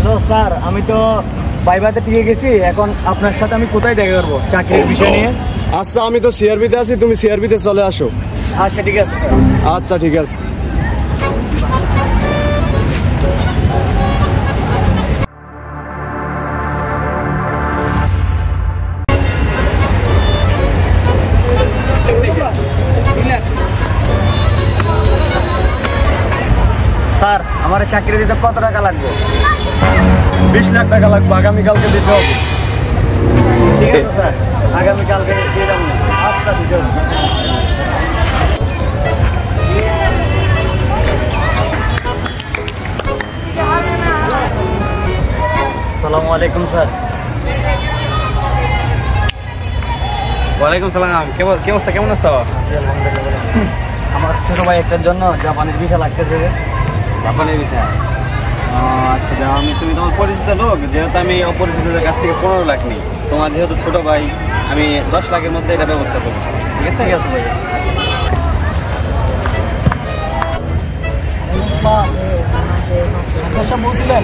Hello sir, আমি তো বাইবাতে টিকে গেছি। এখন আপনার সাথে আমি কোথায় দেখা করবো চাকরির বিষয় নিয়ে? আচ্ছা, আমি তো সিআরবিতে আছি, তুমি সিআরবিতে চলে আসো। আচ্ছা ঠিক আছে স্যার। আচ্ছা ঠিক আছে। স্যার, আমার চাকরি দিতে কত টাকা লাগবে? 20 লাখ টাকা লাগবে, আগামীকালকে দিতে হবে। ঠিক আছে স্যার, আগামীকালকে দিয়ে যাবো। আচ্ছা ঠিক আছে। আসসালামু আলাইকুম স্যার। ওয়ালাইকুম সালাম। কি অবস্থা, কেমন আছো? আমার ছোটো ভাই একটার জন্য জাপানের ভিসা লাগতেছে। জাপানের ভিসা? আচ্ছা, তুমি তোমার পরিচিত লোক, যেহেতু আমি অপরিচিতদের কাছ থেকে 15 লাখ নিই, তোমার যেহেতু ছোট ভাই, আমি 10 লাখের মধ্যে এটা ব্যবস্থা করবো। ঠিক আছে? ঠিক আছে ভাই। বলছিলেন?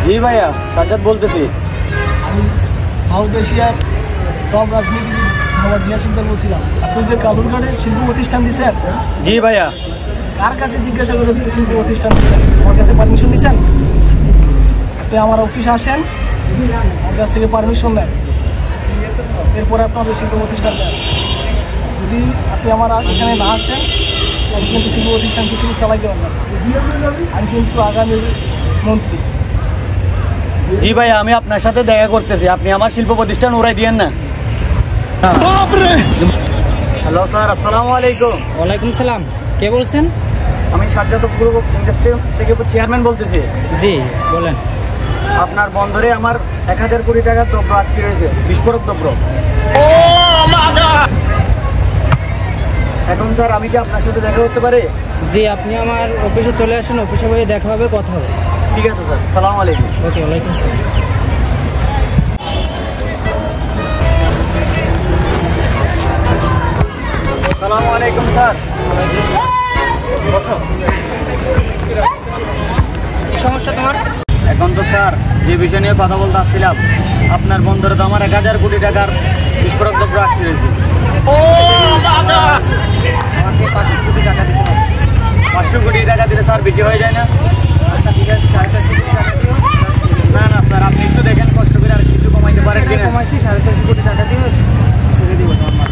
জি ভাইয়া, সাজ্জাদ বলতেছি। আমি সাউথ এশিয়ার টপ রাজনীতিবিদ মোহাম্মদ জিয়া সিকদার বলছিলাম। আপনি যে কালুরঘাটে শিল্প প্রতিষ্ঠান দিচ্ছেন, জি ভাইয়া। কার কাছে জিজ্ঞাসা করেছেন শিল্প প্রতিষ্ঠান দিচ্ছেন? আমার কাছে পারমিশন দিচ্ছেন? আপনি আমার অফিসে আসেন, আমার কাছ থেকে পারমিশন নেন, এরপরে আপনার শিল্প প্রতিষ্ঠান দেন। যদি আপনি আমার এখানে না আসেন, আমি কিন্তু শিল্প প্রতিষ্ঠান কিছু চালাইতে পারবেন না। আমি কিন্তু আগামী মন্ত্রী। জি ভাইয়া, আমি আপনার সাথে দেখা করতেছি। আপনি আমার শিল্প প্রতিষ্ঠান উড়াই দিয়েন না। হ্যালো স্যার, আসসালামু আলাইকুম। ওয়ালাইকুম সালাম। কে বলছেন? আমি সাজ্জাদ ইন্ডাস্ট্রি থেকে চেয়ারম্যান বলতেছি। জি বলেন। আপনার বন্দরে আমার 1000 কোটি টাকার দ্রব্য আটকে রয়েছে, বিস্ফোরক দ্রব্য। এখন স্যার, আমি কি আপনার সাথে দেখা করতে পারি? জি, আপনি আমার অফিসে চলে আসুন, অফিসে গিয়ে দেখা হবে, কথা হবে। ঠিক আছে স্যার, সালাম আলাইকুম। ওকে, ওয়ালাইকুম সালাম। সালাম আলাইকুম স্যার। বসো। কি সমস্যা তোমার? এখন তো স্যার, যে বিষয় নিয়ে কথা বলতে আসছিলাম, আপনার বন্দরে তো আমার 1000 কোটি টাকার বিস্ফোরক দ্রব্য আটকে রয়েছে। আমাকে 500 কোটি টাকা দিতে হবে। 500 কোটি টাকা দিলে স্যার বেশি হয়ে যায় না? আচ্ছা ঠিক আছে, 450 কোটি টাকা দিও। না না স্যার, আপনি একটু দেখেন, কষ্ট করে আর কিছু কমাইতে পারেন কিনা। কমাইছি, 450 কোটি টাকা দিও, ছেড়ে দিব তোমার মাল।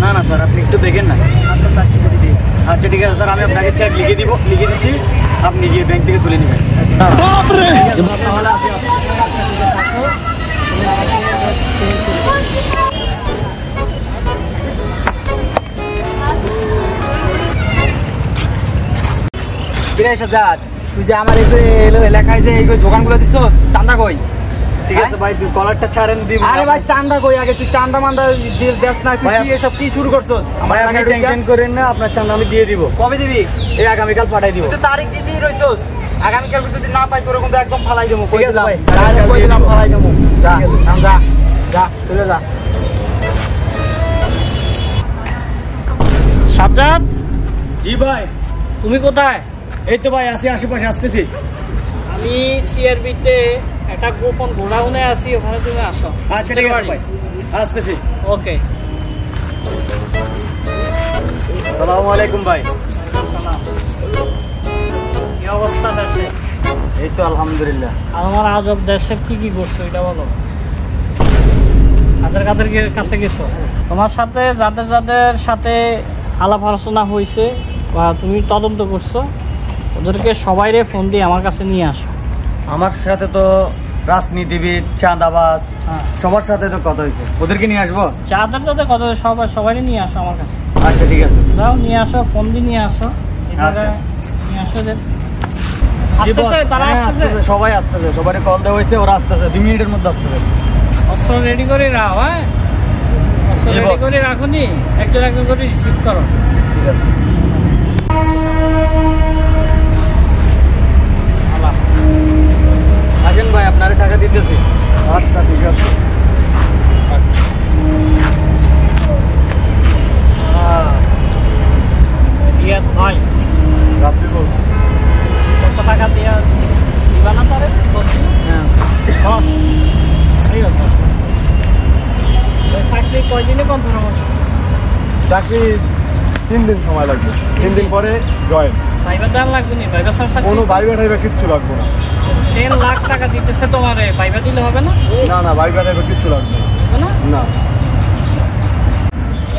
না না স্যার, আপনি একটু দেখেন না। আচ্ছা, 400 কোটি দিও। আচ্ছা ঠিক আছে স্যার, আমি আপনাকে চেক লিখে দিচ্ছি, আপনি গিয়ে ব্যাংক থেকে তুলে নেবেন। তাহলে আপনি তুই যে আমার এই যে এলাকায় যে এই দোকানগুলো দিচ্ছস, চান্দা কই? ঠিক আছে ভাই, তুই কলারটা ছাড়েন দিব। আরে ভাই, চান্দা কই? আগে তুই চান্দা মান্দা দেস না, তুই কি এসব কি শুরু করছস? ভাই আপনি টেনশন করেন না, আপনার চান্দা আমি দিয়ে দিব। কবে দিবি? এই আগামীকাল পাঠাই দিব। তুই তো তারিখ দিতেই রইছস। আগামীকাল যদি না পাই তোর কিন্তু একদম ফালাই দেবো। ঠিক আছে ভাই, কই দিলাম, ফালাই দেবো। যা যা যা, চলে যা। সাজ্জাদ, জি ভাই। তুমি কোথায়? এই তো ভাই, আসি, আশেপাশে আসতেছি। আমি সিআরবিতে একটা গোপন গোডাউনে আছি, ওখানে তুমি আসো। আচ্ছা ঠিক আছে ভাই, আসতেছি। ওকে। আসসালামু আলাইকুম ভাই। কি অবস্থা দেশে? এই তো আলহামদুলিল্লাহ। আমার আজব দেশে কি কি করছো এটা বলো। কাদের কাছে গেছো? তোমার সাথে যাদের সাথে আলাপ আলোচনা হয়েছে বা তুমি তদন্ত করছো, ওদেরকে সবাইরে ফোন দিয়ে আমার কাছে নিয়ে আসো। আমার সাথে তো রাজনীতিবিদ, চাঁদাবাজ, সবার সাথে তো কথা হয়েছে, ওদেরকে নিয়ে আসবো। যাদের কথা সবাইরে নিয়ে আসো আমার কাছে। আচ্ছা ঠিক আছে। যাও, নিয়ে আসো, ফোন দিয়ে নিয়ে আসো। এভাবে নিয়ে আসো যে তারা আসতেছে। সবাই আসতেছে, সবাই কল দেওয়া হয়েছে, ওরা আসতেছে, 2 মিনিটের মধ্যে আসতেছে। অস্ত্র রেডি করে রাখো। হ্যাঁ, অস্ত্র রেডি করে রাখো, নি একজন করে রিসিভ করো। ঠিক আছে। আসেন ভাই, আপনারা টাকা দিতেছি। আচ্ছা ঠিক আছে। ভাই রাত্রি বলছি। কত টাকা দিয়ে দিবা না তারে? হ্যাঁ। চাকরি 3 দিন সময় লাগবে, 3 দিন পরে জয়েন। ভাইবার দাম লাগবে নি? ভাইবার সংসার কোনো ভাইবা টাইবা কিচ্ছু লাগবে না। 10 লাখ টাকা দিতেছে তোমারে, ভাইবা দিলে হবে না? না না, ভাইবা টাইবা কিচ্ছু লাগবে হবে না? না।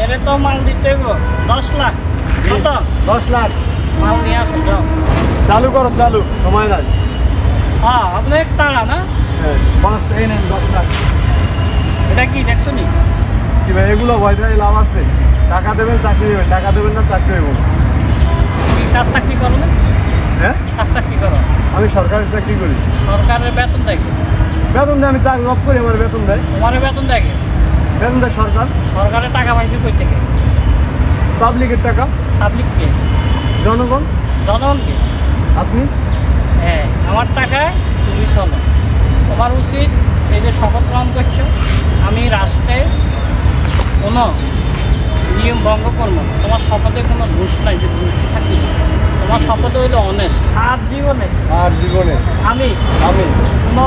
এরে তো মাল দিতে হবে 10 লাখ। কত? 10 লাখ মাল নিয়ে আসো যাও। চালু করো, চালু, সময় নাই। হ্যাঁ, আপনি এক টাকা না? হ্যাঁ, বাস এই নেন 10 লাখ। এটা কি দেখছো নি? কি ভাই, এগুলো ভয়দারি লাভ আছে? টাকা দেবেন চাকরি নেবেন, টাকা দেবেন না চাকরি নেবেন। কি কাজ চাকরি করো না? হ্যাঁ, কাজ চাকরি করো? আমি সরকারি চাকরি করি। সরকারের বেতন দেয় কি? বেতন দেয়, আমি চাকরি জব করি, আমার বেতন দেয়। তোমার বেতন দেয় কি? বেতন দেয় সরকার। সরকারের টাকা পাইছে কই থেকে? পাবলিকের টাকা। পাবলিক কে? জনগণ। জনগণ কে? আপনি? হ্যাঁ, আমার টাকায় তুমি চলো। তোমার উচিত এই যে শপথ গ্রহণ করছো, আমি রাষ্ট্রে কোনো নিয়ম ভঙ্গ করবো না। তোমার শপথে কোনো ঘুষ নাই যে ঘুষ চাকরি নেই। তোমার শপথ হইলো অনেস্ট। আর জীবনে আমি কোনো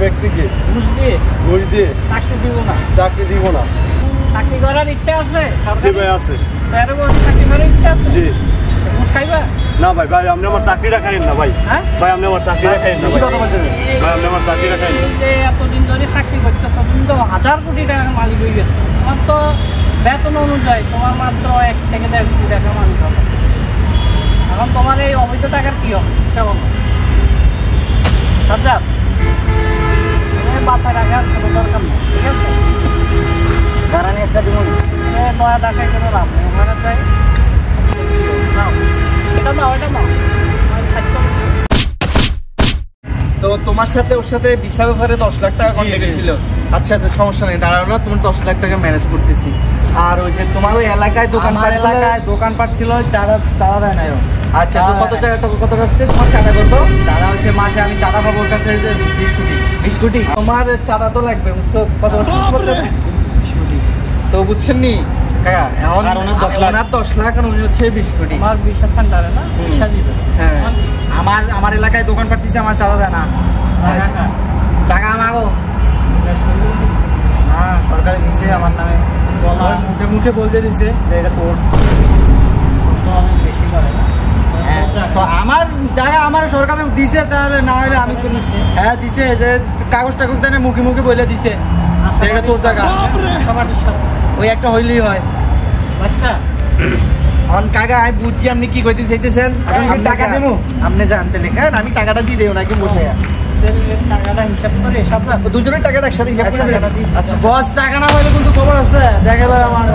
ব্যক্তিকে ঘুষ দিয়ে চাকরি দিব না। চাকরি দিব না। চাকরি করার ইচ্ছা আছে? জি ভাই আছে। স্যারের চাকরি করার ইচ্ছা আছে? জি। ঘুষ খাইবা? না ভাই, ভাই আপনি আমার চাকরিটা খাইন না ভাই। হ্যাঁ ভাই আপনি আমার চাকরিটা খাইন না ভাই। ভাই আপনি আমার চাকরিটা খাইন। এই যে এতদিন ধরে চাকরি করতেছ, তুমি তো 1000 কোটি টাকার মালিক হয়ে গেছে। তোমার তো বেতন অনুযায়ী তোমার মাত্র 1 থেকে 1.5 কোটি টাকা মালিক হবে। এখন তোমার এই অবৈধ টাকার কি হবে কেমন সাজ্জাদ? বাসায় রাখার কোনো দরকার নেই, ঠিক আছে? গারানি একটা জীবন নয়া দেখায় কোনো লাভ নেই। ওখানে যাই নাও, এটা নাও, এটা নাও, সাইড করো। তো তোমার সাথে ওর সাথে ভিসা ব্যাপারে 10 লাখ টাকা কন্ট্যাক্ট ছিল। আচ্ছা আচ্ছা, সমস্যা নেই, দাঁড়াও না, তোমার 10 লাখ টাকা ম্যানেজ করতেছি। আর ওই যে তোমার ওই এলাকায় দোকানপাট ছিল, চাঁদা দেয় না। আচ্ছা, তো কত টাকা আসছে তোমার চাঁদা? কত চাঁদা হচ্ছে মাসে আমি চাঁদা পাবো ওর কাছে 20 কোটি। তোমার চাঁদা তো লাগবে, বুঝছো? কত বছর বলতে? 20 কোটি। তো বুঝছেন নি কাকা, এখন আর ওনার 10 লাখ। ওনার 10 লাখ আর উনি হচ্ছে 20 কোটি। আমার ভিসা সেন্টারে না ভিসা দিবে। হ্যাঁ, আমার এলাকায় দোকানপাট দিচ্ছে, আমার চাঁদা দেয় না। আচ্ছা। টাকা আমাগো হ্যাঁ, সরকারে দিছে আমার নামে। মুখে মুখে বলতে দিছে যে এটা তোর। বেশি করে না? আমার জায়গা আমার সরকারে দিছে, তাহলে না হলে আমি কোনো। হ্যাঁ দিছে, যে কাগজ টাগজ দেয় না, মুখে মুখে বলে দিছে যে এটা তোর জায়গা। ওই একটা হইলেই হয়। বাচ্চা এখন কাকা আমি বুঝছি আপনি কি কইতে চাইতেছেন। টাকা দেবো, আপনি জানতে লেখেন, আমি টাকাটা দিয়ে দেবো নাকি বসে। টাকাটা হিসাব করে সাজ্জাদ দুজনের টাকাটা একসাথে হিসাব করে দেন। আচ্ছা বস, টাকা না পাইলে কিন্তু খবর আছে, দেখা যায় আমার।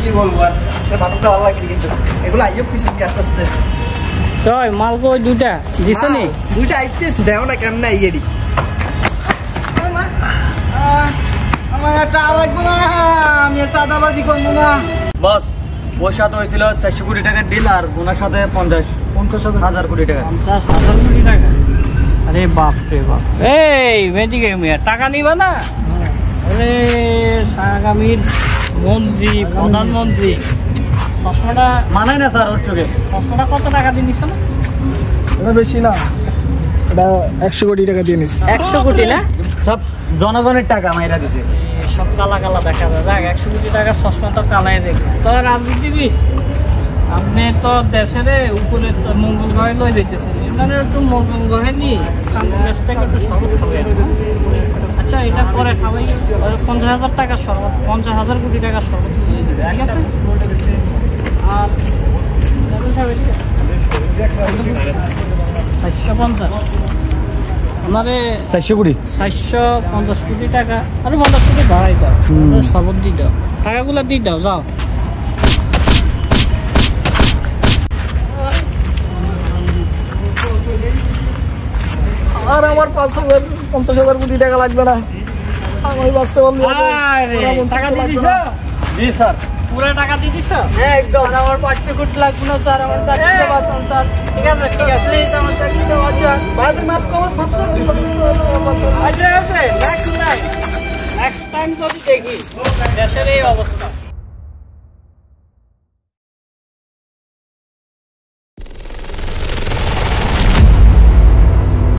কি বলবো আর, আজকে নাটকটা ভালো লাগছে কিন্তু এগুলো আইও পিছনে আস্তে আস্তে। ওই মাল কই দুইটা দিছো নি? দুইটা আইতেছে, দেখো না কেমন আইয়েডি। আমার টাকা লাগবে না, আমি চাঁদাবাজি করবো না। বস, ওর সাথে হয়েছিল 400 কোটি টাকার ডিল, আর ওনার সাথে 50,000 কোটি টাকা। 50,000 কোটি টাকা? আরে বাপ রে বাপ। এই মেদিকে মিয়া টাকা নিবা না? আরে আগামীর মন্ত্রী, প্রধানমন্ত্রী। চশমাটা মানায় না স্যার ওর চোখে। চশমাটা কত টাকা দিয়ে নিছ না? এটা বেশি না, এটা 100 কোটি টাকা দিয়ে নিস। 100 কোটি না? সব জনগণের টাকা মাইরা দিছে। সব কালা কালা দেখা যায়। দেখ 100 কোটি টাকার চশমা তো কালাই দেখবে। তো রাজনীতিবিদ আপনি তো দেশের উপরে মঙ্গল গ্রহে লই যেতেছেন, এখানে একটু মঙ্গল গ্রহে নিয়ে দেশটাকে একটু সহজ হবে। আচ্ছা, এটা পরে খাবাই 50,000 টাকার শরবত, 50,000 কোটি টাকার শরবত দিয়ে দেবে, ঠিক আছে? আর 450 ওনারে 400 কোটি 450 কোটি টাকা, আরো 50 কোটি বাড়াই দাও, শরবত দিয়ে দাও, টাকাগুলো দিয়ে দাও, যাও। আর আমার 50,000 কোটি টাকা লাগবে না, আমি বাঁচতে পারবো। টাকা দিয়ে দিছ? জি স্যার, পুরো টাকা দিয়ে দিছ? একদম। আমার 5 কোটি লাগবে না স্যার, আমার চাকরিটা বাঁচান স্যার। ঠিক আছে, ঠিক আছে, প্লিজ আমার চাকরিটা বাঁচান। বাদ মাফ করো, মাফ স্যার। আচ্ছা, নেক্সট টাইম যদি দেখি দেশের এই অবস্থা